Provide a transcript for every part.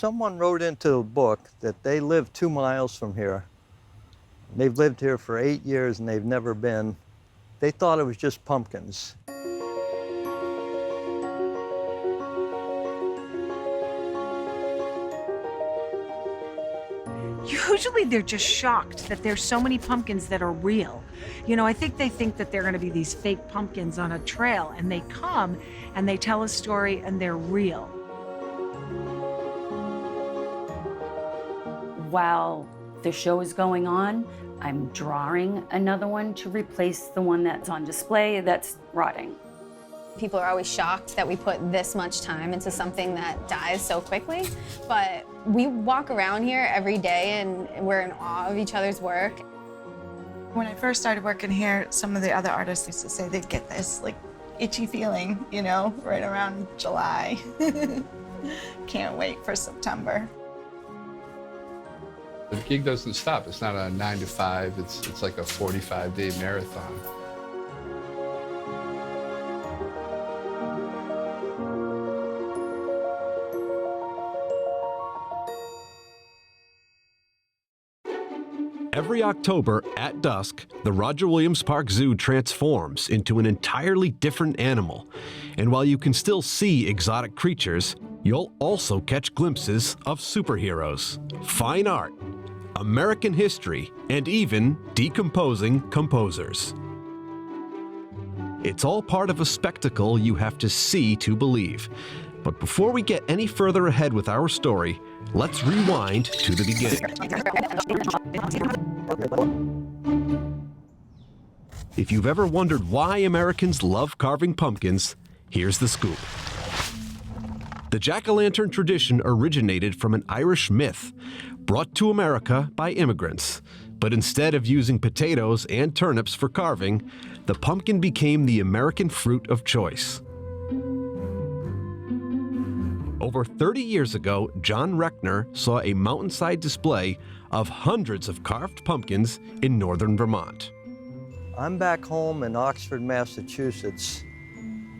Someone wrote into a book that they live 2 miles from here. They've lived here for 8 years and they've never been. They thought it was just pumpkins. Usually they're just shocked that there's so many pumpkins that are real. You know, I think they think that they're going to be these fake pumpkins on a trail, and they come and they tell a story and they're real. While the show is going on, I'm drawing another one to replace the one that's on display that's rotting. People are always shocked that we put this much time into something that dies so quickly, but we walk around here every day and we're in awe of each other's work. When I first started working here, some of the other artists used to say they'd get this like itchy feeling, you know, right around July. Can't wait for September. The gig doesn't stop. It's not a 9 to 5. It's like a 45-day marathon. Every October at dusk, the Roger Williams Park Zoo transforms into an entirely different animal. And while you can still see exotic creatures, you'll also catch glimpses of superheroes, fine art, American history, and even decomposing composers. It's all part of a spectacle you have to see to believe. But before we get any further ahead with our story, let's rewind to the beginning. If you've ever wondered why Americans love carving pumpkins, here's the scoop. The jack-o'-lantern tradition originated from an Irish myth brought to America by immigrants. But instead of using potatoes and turnips for carving, the pumpkin became the American fruit of choice. Over 30 years ago, John Reckner saw a mountainside display of hundreds of carved pumpkins in northern Vermont. I'm back home in Oxford, Massachusetts,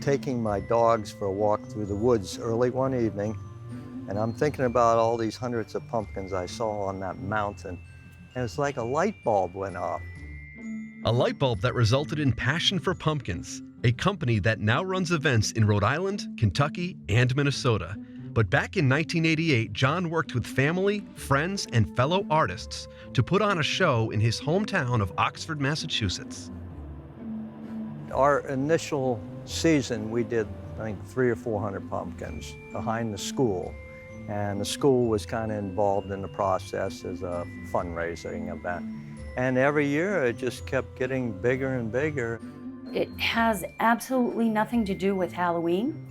taking my dogs for a walk through the woods early one evening, and I'm thinking about all these hundreds of pumpkins I saw on that mountain, and it's like a light bulb went off. A light bulb that resulted in Passion for Pumpkins, a company that now runs events in Rhode Island, Kentucky, and Minnesota. But back in 1988, John worked with family, friends, and fellow artists to put on a show in his hometown of Oxford, Massachusetts. Our initial season, we did, I think, 300 or 400 pumpkins behind the school. And the school was kind of involved in the process as a fundraising event. And every year, it just kept getting bigger and bigger. It has absolutely nothing to do with Halloween.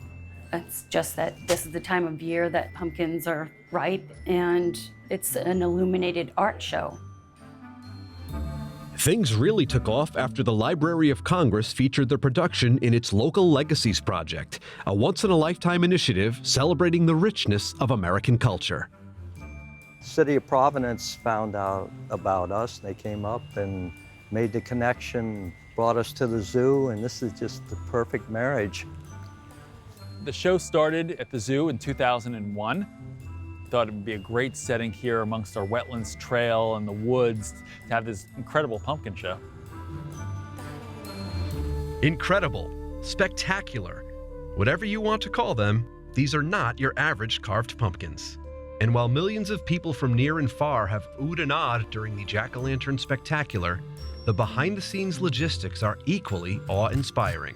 It's just that this is the time of year that pumpkins are ripe, and it's an illuminated art show. Things really took off after the Library of Congress featured the production in its Local Legacies Project, a once-in-a-lifetime initiative celebrating the richness of American culture. City of Providence found out about us. They came up and made the connection, brought us to the zoo, and this is just the perfect marriage. The show started at the zoo in 2001. Thought it would be a great setting here amongst our wetlands trail and the woods to have this incredible pumpkin show. Incredible, spectacular, whatever you want to call them, these are not your average carved pumpkins. And while millions of people from near and far have oohed and awed during the Jack-o'-lantern spectacular, the behind-the-scenes logistics are equally awe-inspiring.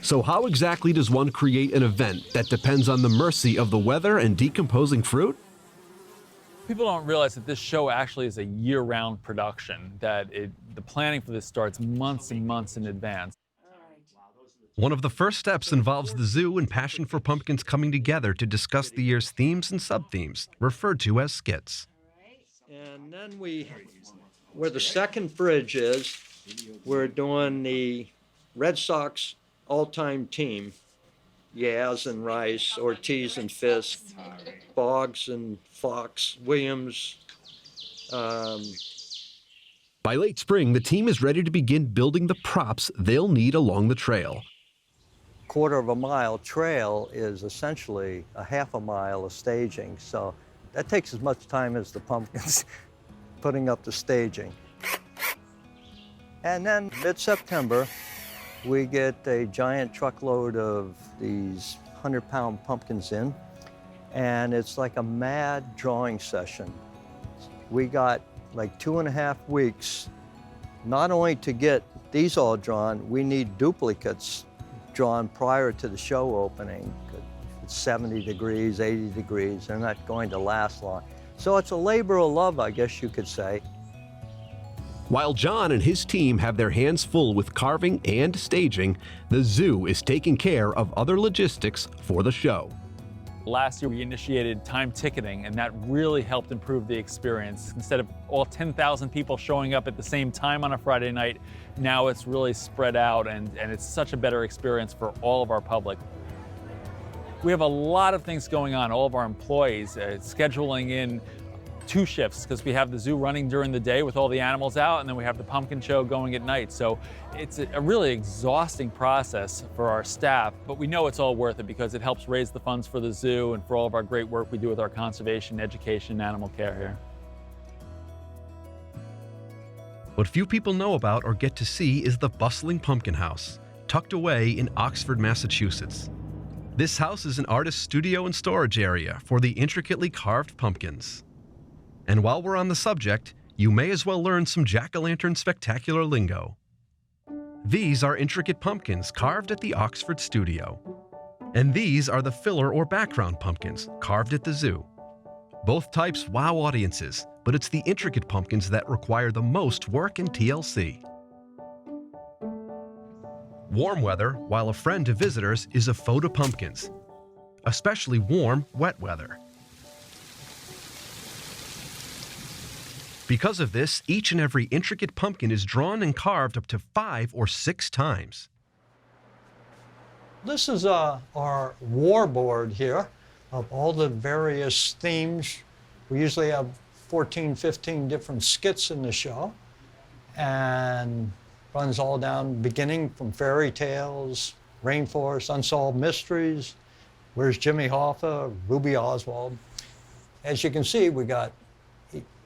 So how exactly does one create an event that depends on the mercy of the weather and decomposing fruit? People don't realize that this show actually is a year-round production, that the planning for this starts months and months in advance. One of the first steps involves the zoo and Passion for Pumpkins coming together to discuss the year's themes and sub-themes, referred to as skits. And then where the second fridge is, we're doing the Red Sox all-time team. Yaz and Rice, Ortiz and Fisk, Boggs and Fox, Williams. By late spring, the team is ready to begin building the props they'll need along the trail. Quarter of a mile trail is essentially a half a mile of staging, so that takes as much time as the pumpkins putting up the staging. And then mid-September, we get a giant truckload of these 100-pound pumpkins in, and it's like a mad drawing session. We got like 2.5 weeks, not only to get these all drawn, we need duplicates drawn prior to the show opening. It's 70 degrees, 80 degrees, they're not going to last long. So it's a labor of love, I guess you could say. While John and his team have their hands full with carving and staging, the zoo is taking care of other logistics for the show. Last year, we initiated time ticketing, and that really helped improve the experience. Instead of all 10,000 people showing up at the same time on a Friday night, now it's really spread out, and it's such a better experience for all of our public. We have a lot of things going on. All of our employees scheduling in 2 shifts because we have the zoo running during the day with all the animals out, and then we have the pumpkin show going at night. So it's a really exhausting process for our staff, but we know it's all worth it because it helps raise the funds for the zoo and for all of our great work we do with our conservation, education, and animal care here. What few people know about or get to see is the bustling pumpkin house, tucked away in Oxford, Massachusetts. This house is an artist's studio and storage area for the intricately carved pumpkins. And while we're on the subject, you may as well learn some jack-o'-lantern spectacular lingo. These are intricate pumpkins carved at the Oxford studio. And these are the filler or background pumpkins carved at the zoo. Both types wow audiences, but it's the intricate pumpkins that require the most work in TLC. Warm weather, while a friend to visitors, is a foe to pumpkins. Especially warm, wet weather. Because of this, each and every intricate pumpkin is drawn and carved up to 5 or 6 times. This is our war board here of all the various themes. We usually have 14, 15 different skits in the show, and runs all down, beginning from fairy tales, rainforest, unsolved mysteries, Where's Jimmy Hoffa, Ruby Oswald. As you can see, we got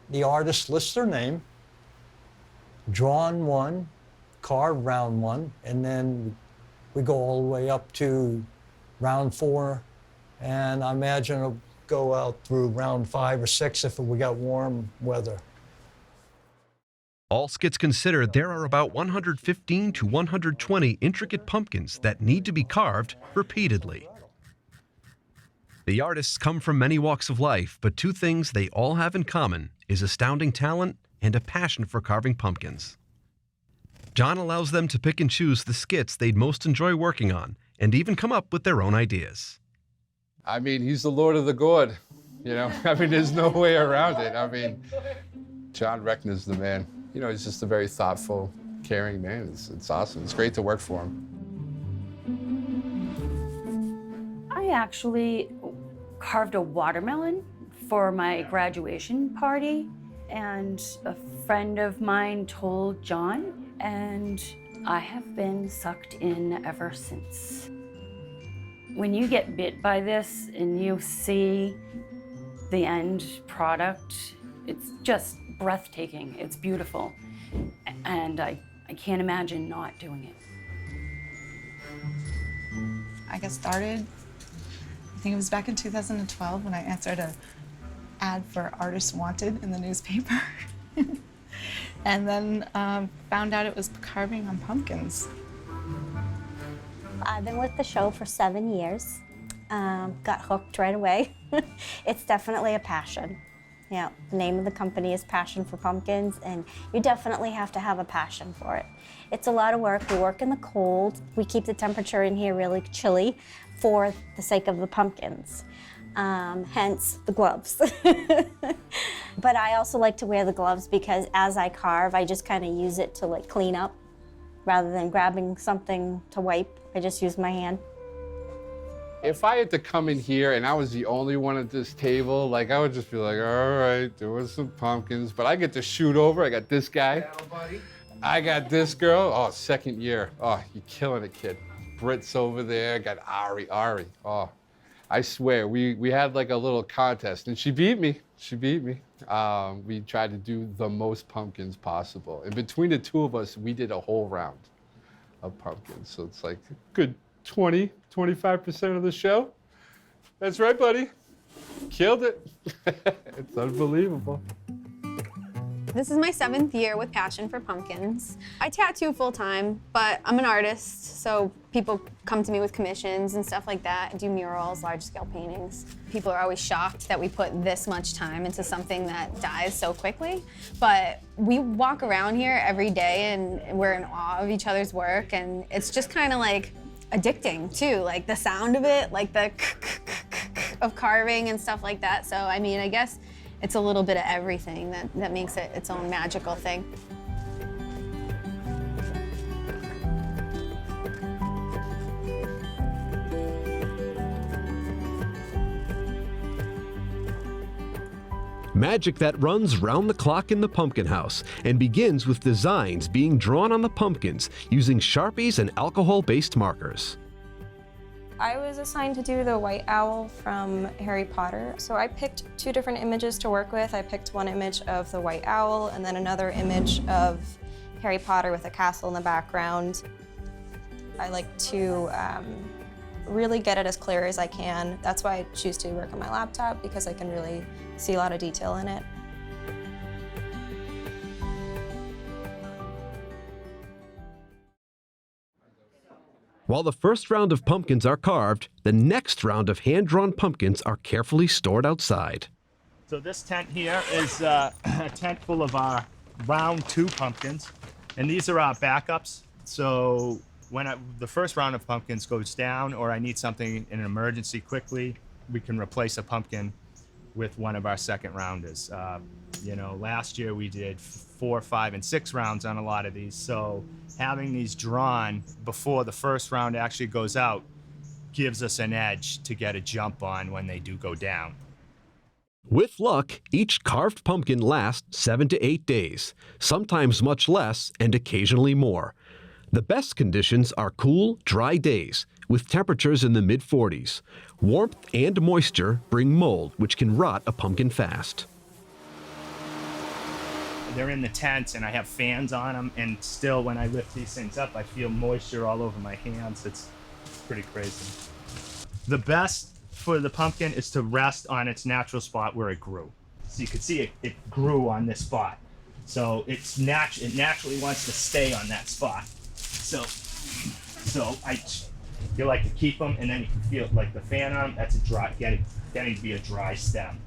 the artist lists their name, drawn 1, carved round 1, and then we go all the way up to round 4, and I imagine it'll go out through round 5 or 6 if we got warm weather. All skits considered, there are about 115 to 120 intricate pumpkins that need to be carved repeatedly. The artists come from many walks of life, but 2 things they all have in common is astounding talent and a passion for carving pumpkins. John allows them to pick and choose the skits they'd most enjoy working on, and even come up with their own ideas. I mean, he's the Lord of the Gourd, you know? I mean, there's no way around it. I mean, John Reckner's the man. You know, he's just a very thoughtful, caring man. It's awesome. It's great to work for him. I actually carved a watermelon for my graduation party, and a friend of mine told John, and I have been sucked in ever since. When you get bit by this and you see the end product, it's just breathtaking. It's beautiful. And I can't imagine not doing it. I got started, I think it was back in 2012 when I answered an ad for Artists Wanted in the newspaper. And then found out it was carving on pumpkins. I've been with the show for 7 years. Got hooked right away. It's definitely a passion. Yeah, the name of the company is Passion for Pumpkins, and you definitely have to have a passion for it. It's a lot of work. We work in the cold. We keep the temperature in here really chilly for the sake of the pumpkins, hence the gloves. But I also like to wear the gloves because as I carve, I just kind of use it to like clean up. Rather than grabbing something to wipe, I just use my hand. If I had to come in here and I was the only one at this table, like I would just be like, all right, there was some pumpkins, but I get to shoot over. I got this guy. I got this girl. Oh, second year. Oh, you're killing it, kid. Britt's over there. Got Ari. Oh, I swear, we had like a little contest and she beat me. We tried to do the most pumpkins possible. And between the two of us, we did a whole round of pumpkins. So it's like a good 25% of the show. That's right, buddy. Killed it. It's unbelievable. This is my 7th year with Passion for Pumpkins. I tattoo full time, but I'm an artist, so people come to me with commissions and stuff like that. I do murals, large scale paintings. People are always shocked that we put this much time into something that dies so quickly, but we walk around here every day and we're in awe of each other's work, and it's just kind of like addicting too, like the sound of it, like the of carving and stuff like that. So I mean, I guess it's a little bit of everything that makes it its own magical thing. Magic that runs round the clock in the pumpkin house and begins with designs being drawn on the pumpkins using Sharpies and alcohol-based markers. I was assigned to do the white owl from Harry Potter. So I picked 2 different images to work with. I picked one image of the white owl and then another image of Harry Potter with a castle in the background. I like to really get it as clear as I can. That's why I choose to work on my laptop, because I can really see a lot of detail in it. While the first round of pumpkins are carved, the next round of hand-drawn pumpkins are carefully stored outside. So this tent here is a tent full of our round 2 pumpkins, and these are our backups. So when the first round of pumpkins goes down, or I need something in an emergency quickly, we can replace a pumpkin with one of our second rounders. Last year we did 4, 5, and 6 rounds on a lot of these. So having these drawn before the first round actually goes out gives us an edge to get a jump on when they do go down. With luck, each carved pumpkin lasts 7 to 8 days, sometimes much less and occasionally more. The best conditions are cool, dry days, with temperatures in the mid-40s. Warmth and moisture bring mold, which can rot a pumpkin fast. They're in the tents and I have fans on them, and still when I lift these things up, I feel moisture all over my hands. It's pretty crazy. The best for the pumpkin is to rest on its natural spot where it grew. So you can see it grew on this spot. So it naturally wants to stay on that spot. So you like to keep them, and then you can feel like the fan on them, that's getting to be a dry stem.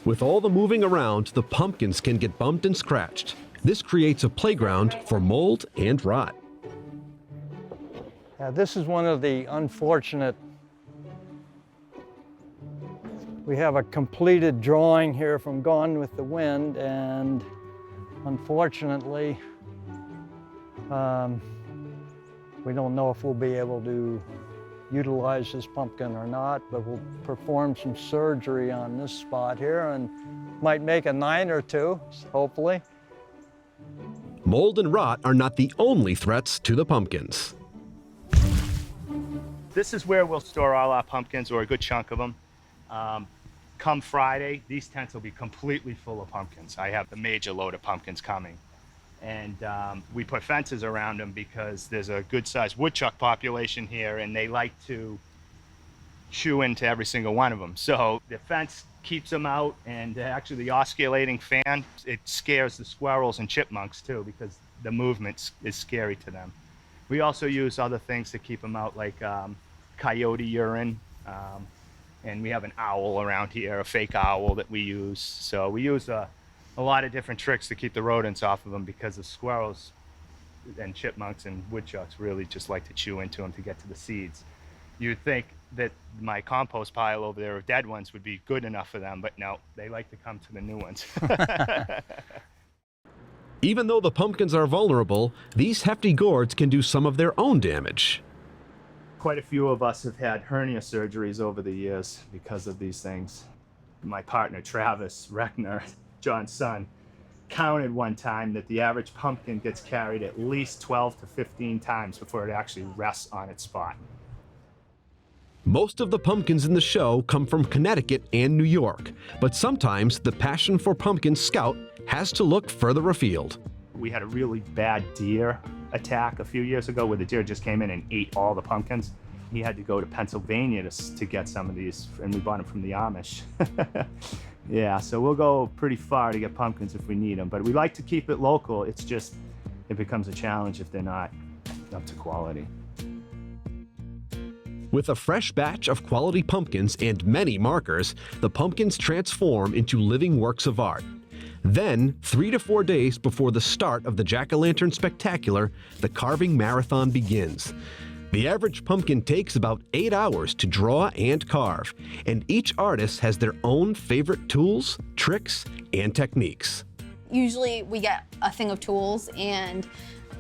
With all the moving around, the pumpkins can get bumped and scratched. This creates a playground for mold and rot. This is one of the unfortunate. We have a completed drawing here from Gone with the Wind, and unfortunately, we don't know if we'll be able to utilize this pumpkin or not, but we'll perform some surgery on this spot here and might make a 9 or 2, hopefully. Mold and rot are not the only threats to the pumpkins. This is where we'll store all our pumpkins, or a good chunk of them. Come Friday, these tents will be completely full of pumpkins. I have the major load of pumpkins coming. And we put fences around them because there's a good-sized woodchuck population here, and they like to chew into every single one of them. So the fence keeps them out, and actually the osculating fan, it scares the squirrels and chipmunks too, because the movement is scary to them. We also use other things to keep them out, like coyote urine, and we have an owl around here, a fake owl that we use. So we use a lot of different tricks to keep the rodents off of them, because the squirrels and chipmunks and woodchucks really just like to chew into them to get to the seeds. You'd think that my compost pile over there of dead ones would be good enough for them, but no, they like to come to the new ones. Even though the pumpkins are vulnerable, these hefty gourds can do some of their own damage. Quite a few of us have had hernia surgeries over the years because of these things. My partner, Travis Reckner, John's son, counted one time that the average pumpkin gets carried at least 12 to 15 times before it actually rests on its spot. Most of the pumpkins in the show come from Connecticut and New York, but sometimes the Passion for Pumpkins scout has to look further afield. We had a really bad deer attack a few years ago where the deer just came in and ate all the pumpkins. He had to go to Pennsylvania to get some of these, and we bought them from the Amish. Yeah, so we'll go pretty far to get pumpkins if we need them, but we like to keep it local. It's just, it becomes a challenge if they're not up to quality. With a fresh batch of quality pumpkins and many markers, the pumpkins transform into living works of art. Then, 3 to 4 days before the start of the Jack-o'-lantern Spectacular, the carving marathon begins. The average pumpkin takes about 8 hours to draw and carve, and each artist has their own favorite tools, tricks, and techniques. Usually we get a thing of tools and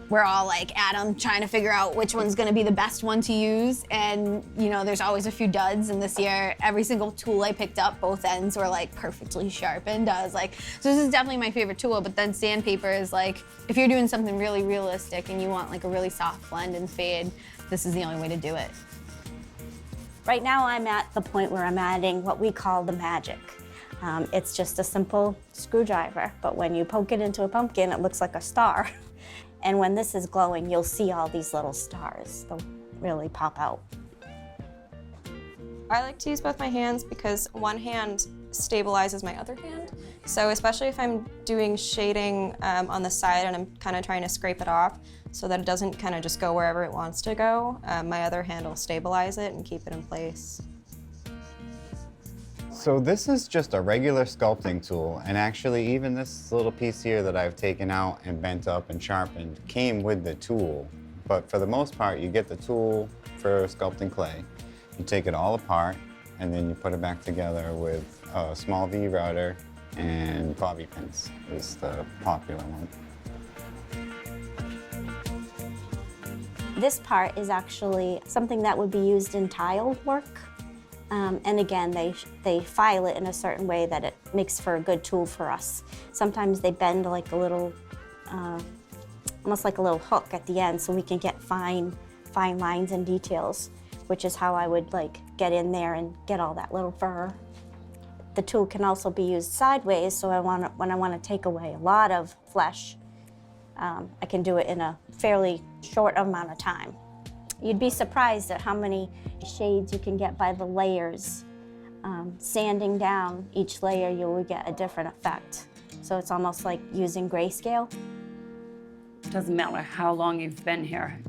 we're all like at 'em trying to figure out which one's gonna be the best one to use. And you know, there's always a few duds, and this year, every single tool I picked up, both ends were like perfectly sharpened. I was like, so this is definitely my favorite tool, but then sandpaper is like, if you're doing something really realistic and you want like a really soft blend and fade, this is the only way to do it. Right now I'm at the point where I'm adding what we call the magic. It's just a simple screwdriver, but when you poke it into a pumpkin, it looks like a star. And when this is glowing, you'll see all these little stars. They'll really pop out. I like to use both my hands because one hand stabilizes my other hand. So especially if I'm doing shading on the side and I'm kind of trying to scrape it off so that it doesn't kind of just go wherever it wants to go, my other hand will stabilize it and keep it in place. So this is just a regular sculpting tool, and actually even this little piece here that I've taken out and bent up and sharpened came with the tool. But for the most part, you get the tool for sculpting clay. You take it all apart, and then you put it back together with a small V router and bobby pins is the popular one. This part is actually something that would be used in tiled work. And again, they file it in a certain way that it makes for a good tool for us. Sometimes they bend like a little, almost like a little hook at the end, so we can get fine lines and details, which is how I would like get in there and get all that little fur. The tool can also be used sideways, so when I want to take away a lot of flesh, I can do it in a fairly short amount of time. You'd be surprised at how many shades you can get by the layers. Sanding down each layer, you will get a different effect. So it's almost like using grayscale. Doesn't matter how long you've been here,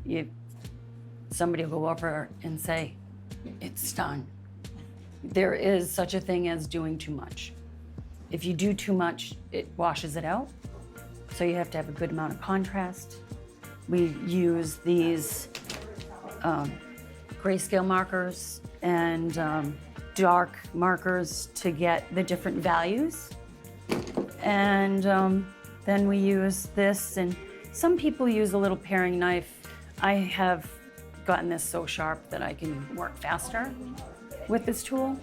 somebody will go over and say, it's done. There is such a thing as doing too much. If you do too much, it washes it out. So you have to have a good amount of contrast. We use these grayscale markers and dark markers to get the different values. And then we use this, and some people use a little paring knife. I have gotten this so sharp that I can work faster with this tool.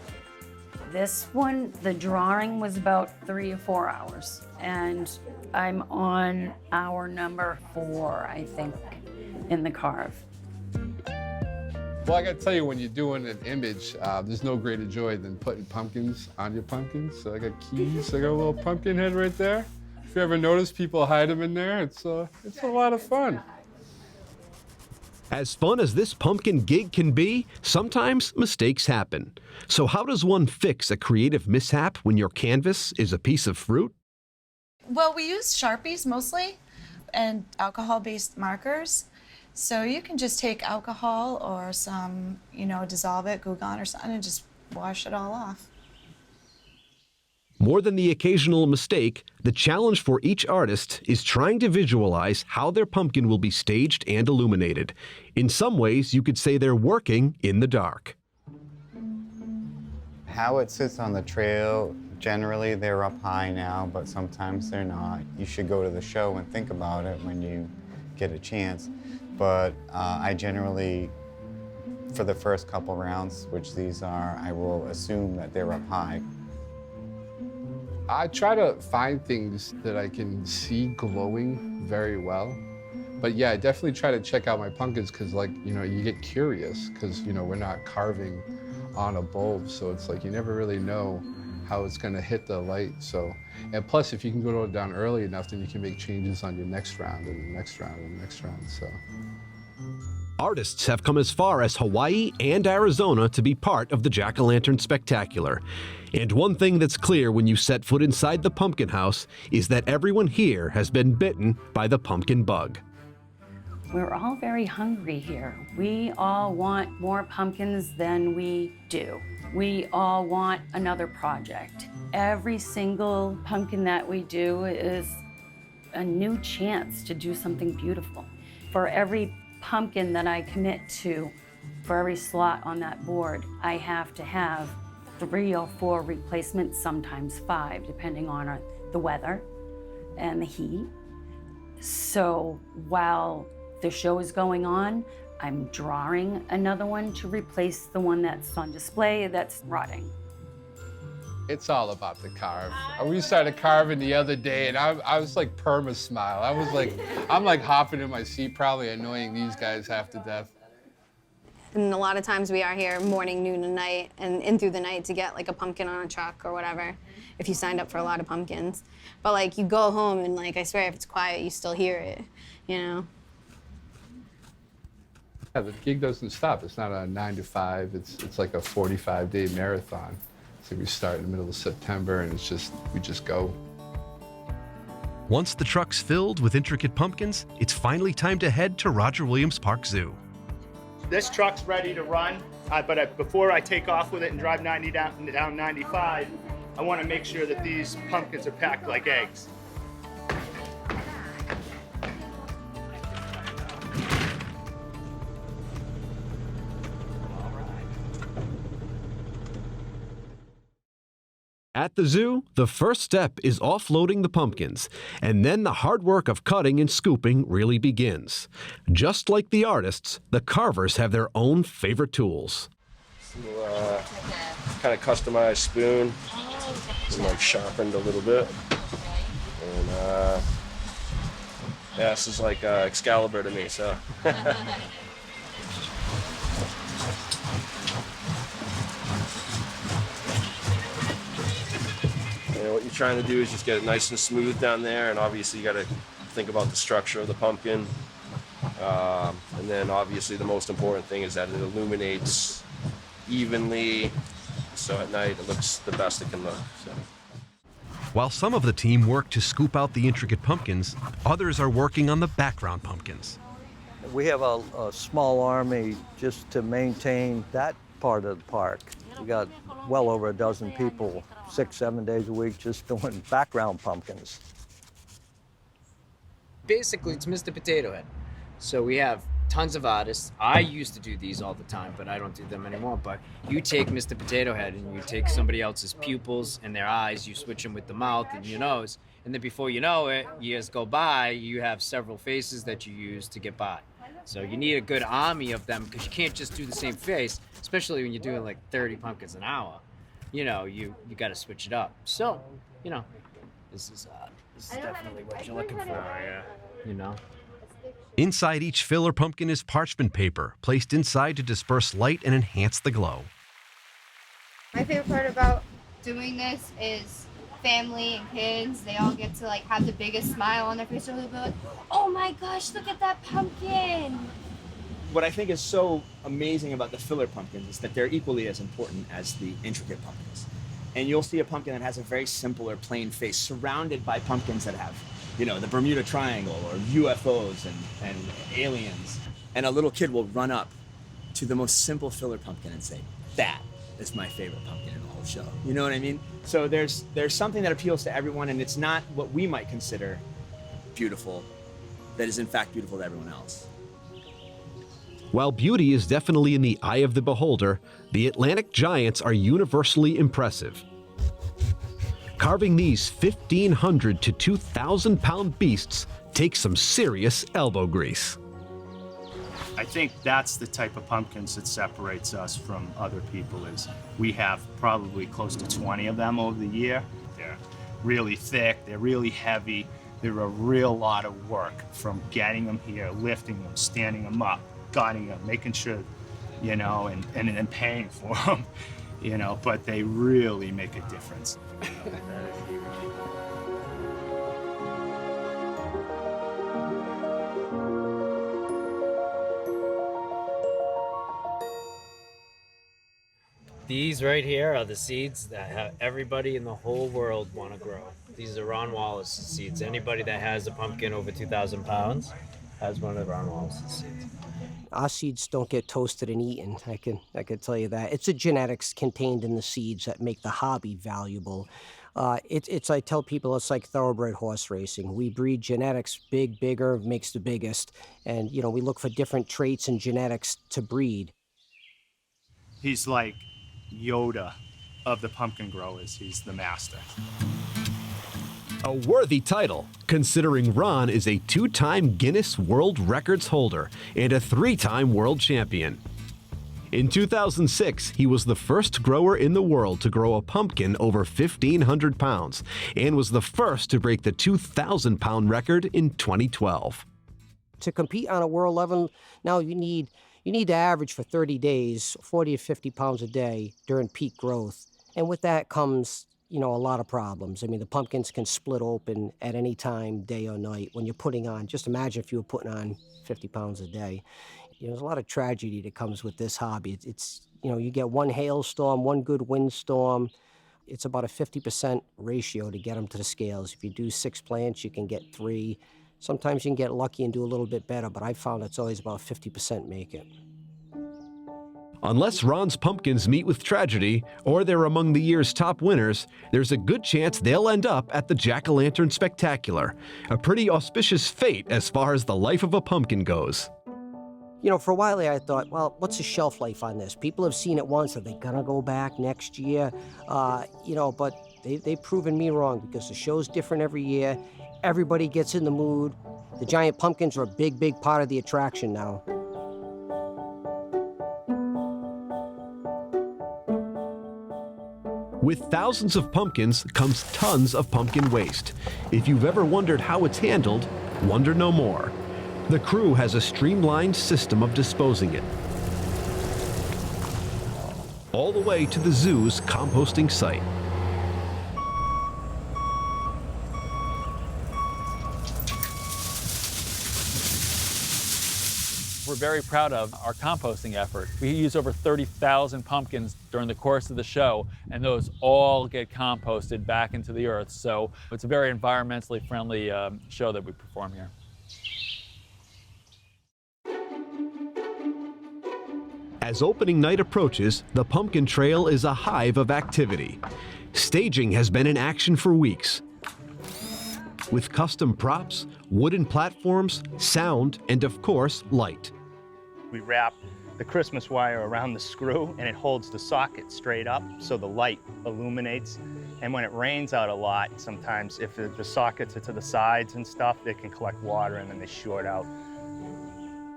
This one, the drawing was about 3 or 4 hours, and I'm on hour number 4, I think, in the Carve. Well, I gotta tell you, when you're doing an image, there's no greater joy than putting pumpkins on your pumpkins. So I got keys, I got a little pumpkin head right there. If you ever notice people hide them in there, it's a lot of fun. As fun as this pumpkin gig can be, sometimes mistakes happen. So how does one fix a creative mishap when your canvas is a piece of fruit? Well, we use Sharpies mostly and alcohol-based markers. So you can just take alcohol or some, dissolve it, Goo Gone or something, and just wash it all off. More than the occasional mistake, the challenge for each artist is trying to visualize how their pumpkin will be staged and illuminated. In some ways, you could say they're working in the dark. How it sits on the trail, generally they're up high now, but sometimes they're not. You should go to the show and think about it when you get a chance. But I generally for the first couple rounds, which these are, I will assume that they're up high. I try to find things that I can see glowing very well. But yeah, I definitely try to check out my pumpkins because, like, you know, you get curious because, you know, we're not carving on a bulb. So it's like you never really know how it's going to hit the light. So, and plus, if you can go down early enough, then you can make changes on your next round and the next round and the next round. So. Artists have come as far as Hawaii and Arizona to be part of the Jack-o'-lantern Spectacular. And one thing that's clear when you set foot inside the pumpkin house is that everyone here has been bitten by the pumpkin bug. We're all very hungry here. We all want more pumpkins than we do. We all want another project. Every single pumpkin that we do is a new chance to do something beautiful. For every pumpkin that I commit to, for every slot on that board, I have to have 3 or 4 replacements, sometimes 5, depending on the weather and the heat. So while the show is going on, I'm drawing another one to replace the one that's on display that's rotting. It's all about the carve. We started carving the other day, and I was like perma-smile. I'm like hopping in my seat, probably annoying these guys half to death. And a lot of times we are here morning, noon, and night, and in through the night to get like a pumpkin on a truck or whatever, if you signed up for a lot of pumpkins. But like you go home and like, I swear if it's quiet, you still hear it, you know? Yeah, the gig doesn't stop. It's not a 9 to 5. It's like a 45-day marathon. So we start in the middle of September, and we just go. Once the truck's filled with intricate pumpkins, it's finally time to head to Roger Williams Park Zoo. This truck's ready to run, but before I take off with it and drive 90 down 95, I want to make sure that these pumpkins are packed like eggs. At the zoo, the first step is offloading the pumpkins, and then the hard work of cutting and scooping really begins. Just like the artists, the carvers have their own favorite tools. Kind of customized spoon, and like sharpened a little bit. And yeah, this is like Excalibur to me, so. And what you're trying to do is just get it nice and smooth down there, and obviously you got to think about the structure of the pumpkin. And then obviously the most important thing is that it illuminates evenly, so at night it looks the best it can look. So. While some of the team work to scoop out the intricate pumpkins, others are working on the background pumpkins. We have a small army just to maintain that part of the park. We got well over a dozen people, 6-7 days a week, just doing background pumpkins. Basically, it's Mr. Potato Head. So we have tons of artists. I used to do these all the time, but I don't do them anymore. But you take Mr. Potato Head and you take somebody else's pupils and their eyes, you switch them with the mouth and your nose, and then before you know it, years go by, you have several faces that you use to get by. So you need a good army of them because you can't just do the same face, especially when you're doing like 30 pumpkins an hour. You know, you got to switch it up. So, you know, this is definitely what you're looking for, yeah. You know. Inside each filler pumpkin is parchment paper, placed inside to disperse light and enhance the glow. My favorite part about doing this is family and kids. They all get to like have the biggest smile on their face. They'll be like, oh my gosh, look at that pumpkin. What I think is so amazing about the filler pumpkins is that they're equally as important as the intricate pumpkins. And you'll see a pumpkin that has a very simple or plain face surrounded by pumpkins that have, you know, the Bermuda Triangle or UFOs and aliens. And a little kid will run up to the most simple filler pumpkin and say, that is my favorite pumpkin in the whole show. You know what I mean? So there's something that appeals to everyone, and it's not what we might consider beautiful that is in fact beautiful to everyone else. While beauty is definitely in the eye of the beholder, the Atlantic giants are universally impressive. Carving these 1,500 to 2,000 pound beasts takes some serious elbow grease. I think that's the type of pumpkins that separates us from other people. Is we have probably close to 20 of them over the year. They're really thick, they're really heavy. They're a real lot of work, from getting them here, lifting them, standing them up, gutting them, making sure, you know, and then paying for them, you know, but they really make a difference. These right here are the seeds that everybody in the whole world want to grow. These are Ron Wallace's seeds. Anybody that has a pumpkin over 2,000 pounds has one of Ron Wallace's seeds. Our seeds don't get toasted and eaten. I can tell you that. It's the genetics contained in the seeds that make the hobby valuable. I tell people it's like thoroughbred horse racing. We breed genetics, bigger makes the biggest, and you know we look for different traits and genetics to breed. He's like Yoda of the pumpkin growers. He's the master. A worthy title, considering Ron is a 2-time Guinness World Records holder and a 3-time world champion. In 2006, he was the first grower in the world to grow a pumpkin over 1,500 pounds and was the first to break the 2,000-pound record in 2012. To compete on a world level, now you need to average for 30 days, 40 to 50 pounds a day during peak growth. And with that comes, you know, a lot of problems. I mean, the pumpkins can split open at any time, day or night, when you're putting on. Just imagine if you were putting on 50 pounds a day. You know, there's a lot of tragedy that comes with this hobby. It's you know, you get one hailstorm, one good windstorm. It's about a 50% ratio to get them to the scales. If you do 6 plants, you can get 3. Sometimes you can get lucky and do a little bit better, but I found it's always about 50% make it. Unless Ron's pumpkins meet with tragedy, or they're among the year's top winners, there's a good chance they'll end up at the Jack-o'-lantern Spectacular, a pretty auspicious fate as far as the life of a pumpkin goes. You know, for a while there, I thought, well, what's the shelf life on this? People have seen it once. Are they gonna go back next year? You know, but they've proven me wrong, because the show's different every year. Everybody gets in the mood. The giant pumpkins are a big part of the attraction now. With thousands of pumpkins comes tons of pumpkin waste. If you've ever wondered how it's handled, wonder no more. The crew has a streamlined system of disposing it, all the way to the zoo's composting site. We're very proud of our composting effort. We use over 30,000 pumpkins during the course of the show, and those all get composted back into the earth. So it's a very environmentally friendly show that we perform here. As opening night approaches, the pumpkin trail is a hive of activity. Staging has been in action for weeks, with custom props, wooden platforms, sound, and of course, light. We wrap the Christmas wire around the screw, and it holds the socket straight up so the light illuminates. And when it rains out a lot, sometimes if the sockets are to the sides and stuff, they can collect water and then they short out.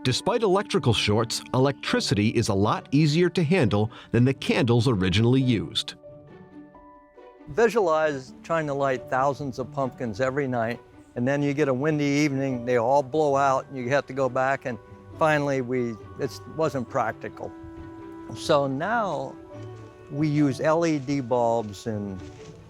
Despite electrical shorts, electricity is a lot easier to handle than the candles originally used. Visualize trying to light thousands of pumpkins every night, and then you get a windy evening, they all blow out, and you have to go back, and finally it wasn't practical. So now we use LED bulbs in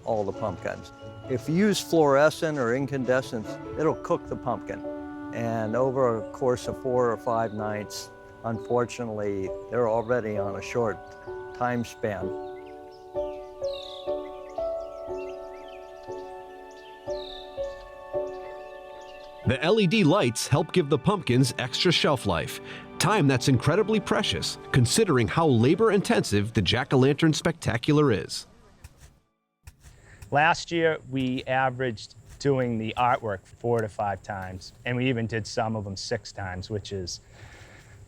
all the pumpkins. If you use fluorescent or incandescent, it'll cook the pumpkin. And over a course of 4 or 5 nights, unfortunately, they're already on a short time span. The LED lights help give the pumpkins extra shelf life, time that's incredibly precious, considering how labor-intensive the Jack-o'-lantern Spectacular is. Last year, we averaged doing the artwork 4 to 5 times, and we even did some of them 6 times, which is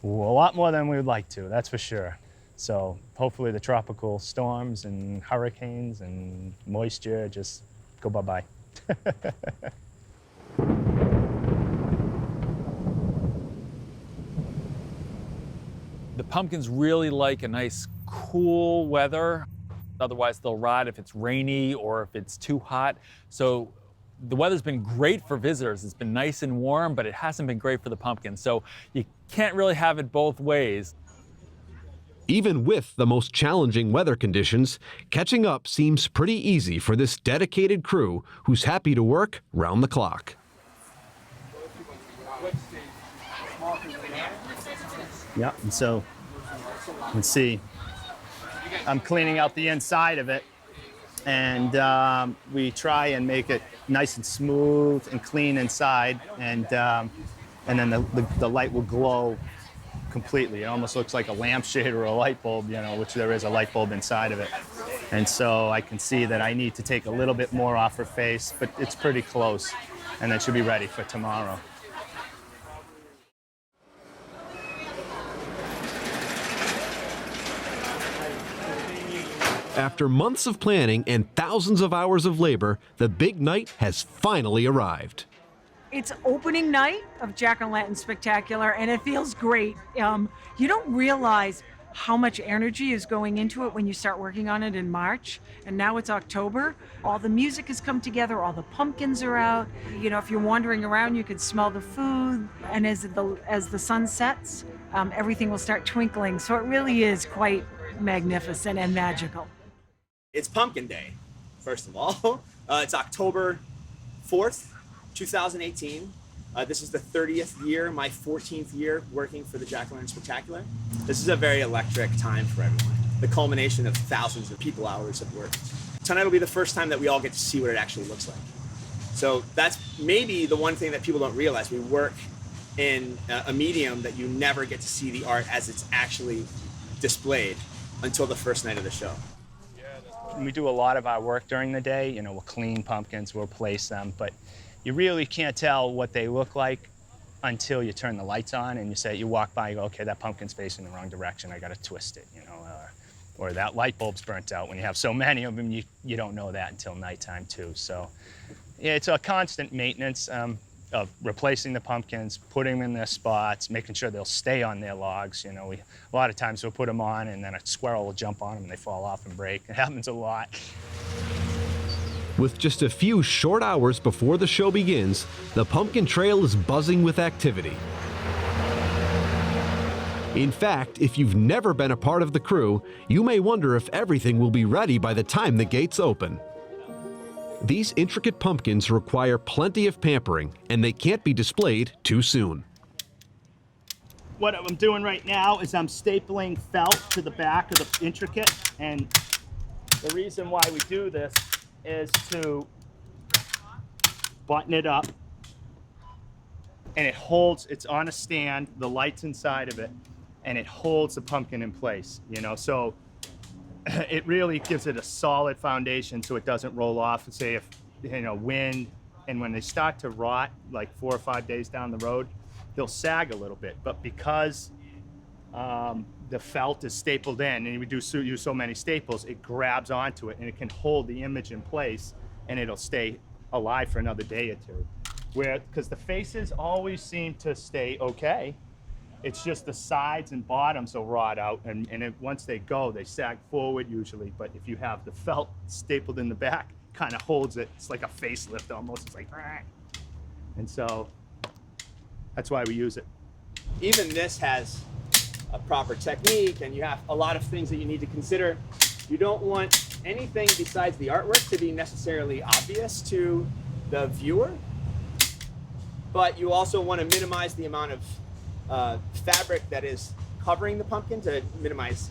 a lot more than we would like to, that's for sure. So hopefully the tropical storms and hurricanes and moisture just go bye-bye. The pumpkins really like a nice cool weather. Otherwise, they'll rot if it's rainy or if it's too hot. So the weather's been great for visitors. It's been nice and warm, but it hasn't been great for the pumpkins. So you can't really have it both ways. Even with the most challenging weather conditions, catching up seems pretty easy for this dedicated crew who's happy to work round the clock. Yeah, and so you can see I'm cleaning out the inside of it, and we try and make it nice and smooth and clean inside, and then the light will glow completely. It almost looks like a lampshade or a light bulb, you know, which there is a light bulb inside of it. And so I can see that I need to take a little bit more off her face, but it's pretty close, and then she'll be ready for tomorrow. After months of planning and thousands of hours of labor, the big night has finally arrived. It's opening night of Jack-O-Lantern Spectacular, and it feels great. You don't realize how much energy is going into it when you start working on it in March, and now it's October. All the music has come together, all the pumpkins are out. You know, if you're wandering around, you can smell the food, and as the sun sets, everything will start twinkling. So it really is quite magnificent and magical. It's Pumpkin Day, first of all. It's October 4th, 2018. This is the 30th year, my 14th year working for the Jack-O-Lantern Spectacular. This is a very electric time for everyone. The culmination of thousands of people hours of work. Tonight will be the first time that we all get to see what it actually looks like. So that's maybe the one thing that people don't realize. We work in a medium that you never get to see the art as it's actually displayed until the first night of the show. We do a lot of our work during the day. You know, we'll clean pumpkins, we'll place them, but you really can't tell what they look like until you turn the lights on and you walk by, you go, okay, that pumpkin's facing the wrong direction, I gotta twist it, you know, or that light bulb's burnt out. When you have so many of them, you don't know that until nighttime too. So yeah, it's a constant maintenance of replacing the pumpkins, putting them in their spots, making sure they'll stay on their logs. You know, a lot of times we'll put them on and then a squirrel will jump on them and they fall off and break. It happens a lot. With just a few short hours before the show begins, the pumpkin trail is buzzing with activity. In fact, if you've never been a part of the crew, you may wonder if everything will be ready by the time the gates open. These intricate pumpkins require plenty of pampering, and they can't be displayed too soon. What I'm doing right now is I'm stapling felt to the back of the intricate, and the reason why we do this is to button it up, and it holds, it's on a stand, the light's inside of it, and it holds the pumpkin in place, you know, so it really gives it a solid foundation so it doesn't roll off. And say if, you know, wind, and when they start to rot, like 4 or 5 days down the road, they'll sag a little bit. But because the felt is stapled in, and we do use so many staples, it grabs onto it and it can hold the image in place, and it'll stay alive for another day or two. Because the faces always seem to stay okay. It's just the sides and bottoms will rot out, and once they go, they sag forward usually. But if you have the felt stapled in the back, kind of holds it. It's like a facelift almost. It's like, "Rah." And so that's why we use it. Even this has a proper technique, and you have a lot of things that you need to consider. You don't want anything besides the artwork to be necessarily obvious to the viewer, but you also want to minimize the amount of fabric that is covering the pumpkin to minimize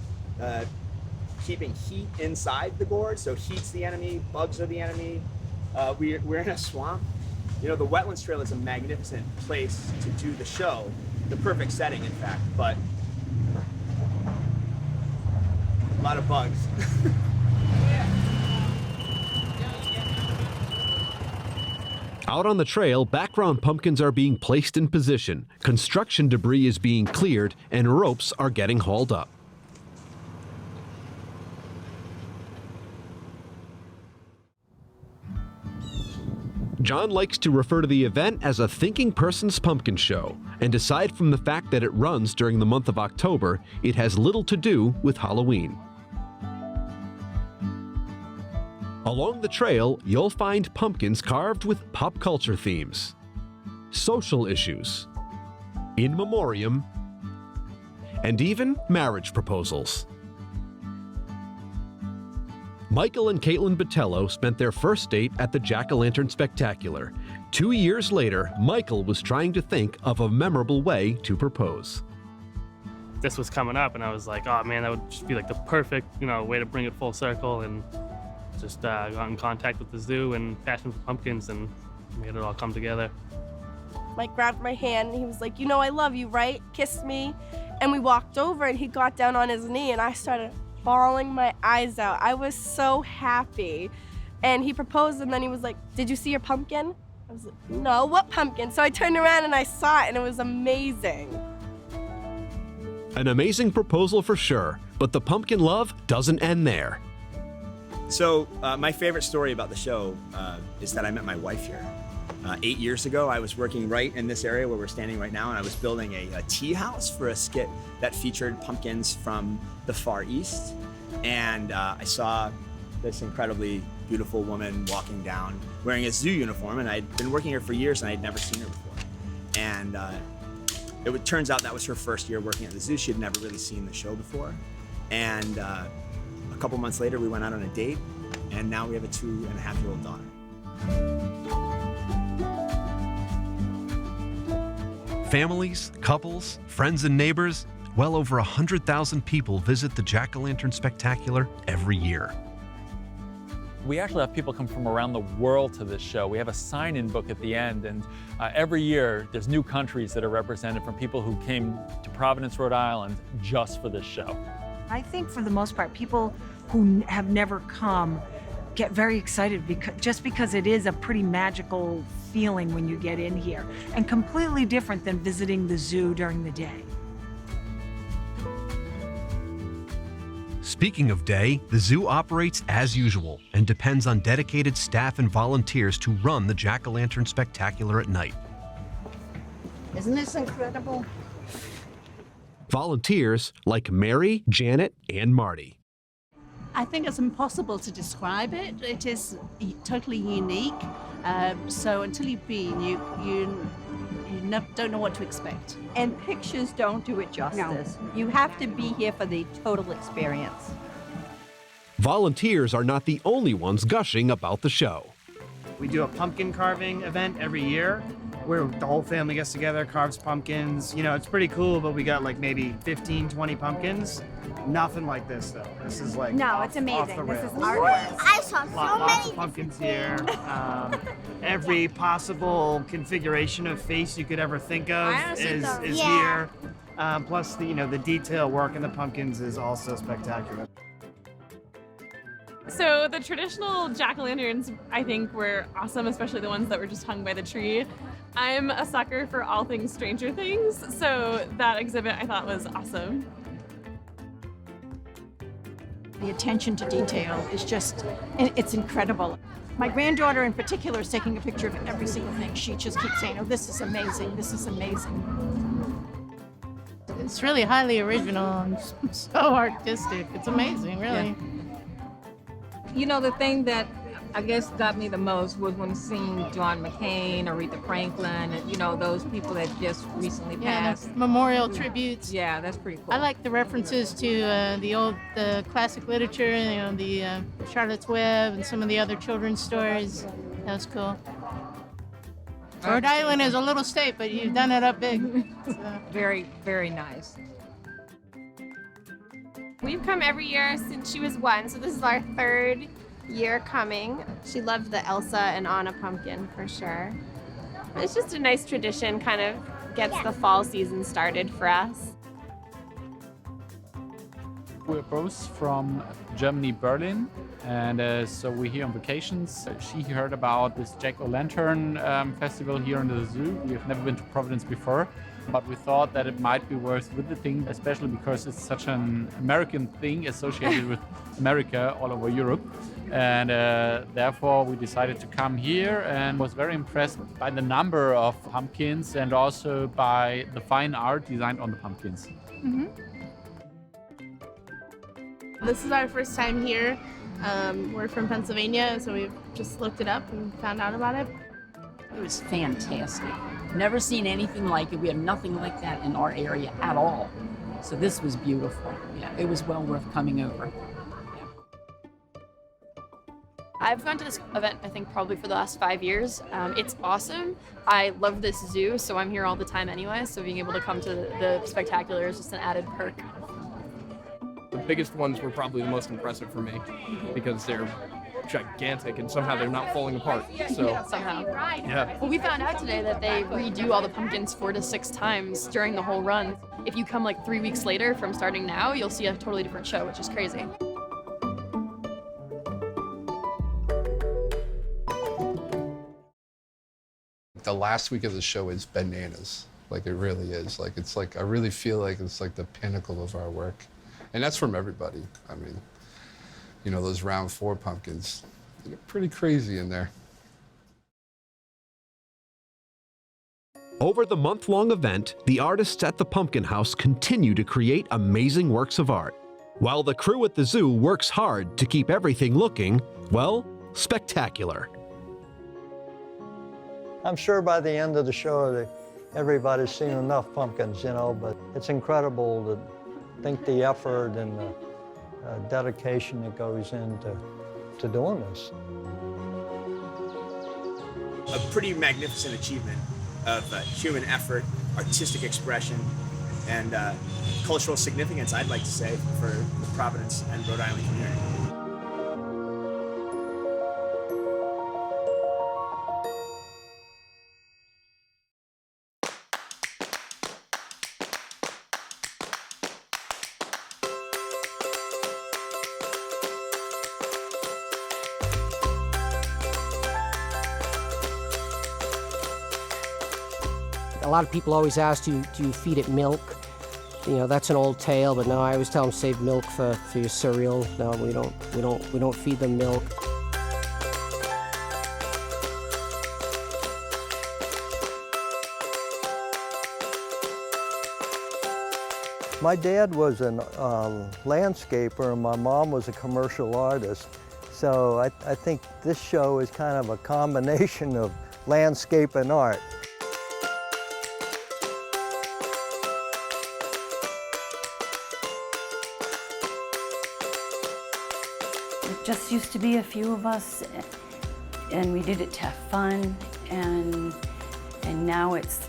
keeping heat inside the gourd. So heat's the enemy, bugs are the enemy. We're in a swamp. You know, the wetlands trail is a magnificent place to do the show, the perfect setting, in fact, but a lot of bugs. Out on the trail, background pumpkins are being placed in position, construction debris is being cleared, and ropes are getting hauled up. John likes to refer to the event as a thinking person's pumpkin show, and aside from the fact that it runs during the month of October, it has little to do with Halloween. Along the trail, you'll find pumpkins carved with pop culture themes, social issues, in memoriam, and even marriage proposals. Michael and Caitlin Botello spent their first date at the Jack-o'-lantern Spectacular. 2 years later, Michael was trying to think of a memorable way to propose. This was coming up, and I was like, oh man, that would just be like the perfect, way to bring it full circle, and just got in contact with the zoo and Passion for Pumpkins and made it all come together. Mike grabbed my hand and he was like, I love you, right? Kissed me. And we walked over and he got down on his knee and I started bawling my eyes out. I was so happy. And he proposed and then he was like, did you see your pumpkin? I was like, no, what pumpkin? So I turned around and I saw it and it was amazing. An amazing proposal for sure, but the pumpkin love doesn't end there. So my favorite story about the show is that I met my wife here. 8 years ago, I was working right in this area where we're standing right now, and I was building a tea house for a skit that featured pumpkins from the Far East. And I saw this incredibly beautiful woman walking down wearing a zoo uniform, and I'd been working here for years and I'd never seen her before. And it turns out that was her first year working at the zoo. She had never really seen the show before. And a couple months later, we went out on a date, and now we have a 2.5-year-old daughter. Families, couples, friends, and neighbors, well over 100,000 people visit the Jack-o'-lantern Spectacular every year. We actually have people come from around the world to this show. We have a sign-in book at the end, and every year there's new countries that are represented from people who came to Providence, Rhode Island just for this show. I think for the most part, people who have never come get very excited just because it is a pretty magical feeling when you get in here, and completely different than visiting the zoo during the day. Speaking of day, the zoo operates as usual and depends on dedicated staff and volunteers to run the Jack-o'-lantern Spectacular at night. Isn't this incredible? Volunteers like Mary, Janet, and Marty. I think it's impossible to describe it. It is totally unique. So until you've been, you don't know what to expect. And pictures don't do it justice. No. You have to be here for the total experience. Volunteers are not the only ones gushing about the show. We do a pumpkin carving event every year where the whole family gets together, carves pumpkins. It's pretty cool, but we got like maybe 15, 20 pumpkins. Nothing like this though. This is like it's amazing. This is artwork. I saw so lots many of pumpkins here. Every possible configuration of face you could ever think of is here. Plus the detail work in the pumpkins is also spectacular. So the traditional jack-o'-lanterns, I think, were awesome, especially the ones that were just hung by the tree. I'm a sucker for all things Stranger Things, so that exhibit I thought was awesome. The attention to detail is it's incredible. My granddaughter in particular is taking a picture of every single thing. She just keeps saying, oh, this is amazing, this is amazing. It's really highly original and so artistic. It's amazing, really. Yeah. The thing that I guess got me the most was when seeing John McCain, Aretha Franklin, and those people that just recently passed. The memorial tributes. Yeah, that's pretty cool. I like the references to the classic literature, the Charlotte's Web and some of the other children's stories. That was cool. Rhode Island is a little state, but you've done it up big. So. Very, very nice. We've come every year since she was 1, so this is our 3rd year coming. She loved the Elsa and Anna pumpkin for sure. It's just a nice tradition, kind of gets the fall season started for us. We're both from Germany, Berlin, and so we're here on vacations. She heard about this Jack-o'-lantern festival here in the zoo. We've never been to Providence before, but we thought that it might be worth visiting, especially because it's such an American thing associated with America all over Europe. And therefore we decided to come here and was very impressed by the number of pumpkins and also by the fine art designed on the pumpkins. Mm-hmm. This is our first time here. We're from Pennsylvania, so we've just looked it up and found out about it. It was fantastic. Never seen anything like it. We have nothing like that in our area at all. So this was beautiful. Yeah, it was well worth coming over. I've gone to this event, I think, probably for the last 5 years. It's awesome. I love this zoo, so I'm here all the time anyway, so being able to come to the spectacular is just an added perk. The biggest ones were probably the most impressive for me because they're gigantic and somehow they're not falling apart. So somehow. Yeah. Well, we found out today that they redo all the pumpkins 4 to 6 times during the whole run. If you come like 3 weeks later from starting now, you'll see a totally different show, which is crazy. The last week of the show is bananas. Like, it really is. Like, it's like, I really feel like it's like the pinnacle of our work. And that's from everybody. I mean, you know, those round 4 pumpkins, they're pretty crazy in there. Over the month-long event, the artists at the Pumpkin House continue to create amazing works of art, while the crew at the zoo works hard to keep everything looking, well, spectacular. I'm sure by the end of the show that everybody's seen enough pumpkins, you know, but it's incredible to think the effort and the dedication that goes into doing this. A pretty magnificent achievement of human effort, artistic expression, and cultural significance, I'd like to say, for the Providence and Rhode Island community. A lot of people always ask, do you feed it milk? You know, that's an old tale, but no, I always tell them save milk for your cereal. No, we don't feed them milk. My dad was a landscaper and my mom was a commercial artist. So I think this show is kind of a combination of landscape and art. It just used to be a few of us, and we did it to have fun, and now it's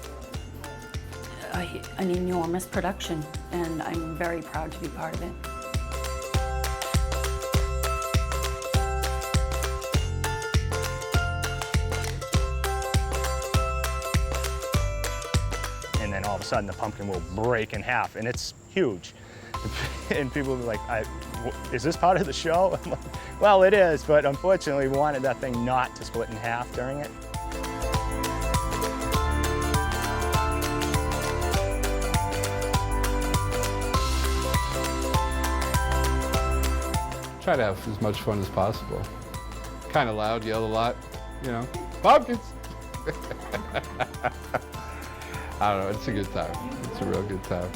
an enormous production, and I'm very proud to be part of it. And then all of a sudden the pumpkin will break in half, and it's huge. And people will be like, is this part of the show? I'm like, well, it is, but unfortunately we wanted that thing not to split in half during it. Try to have as much fun as possible. Kind of loud, yell a lot, you know, pumpkins! I don't know, it's a good time. It's a real good time.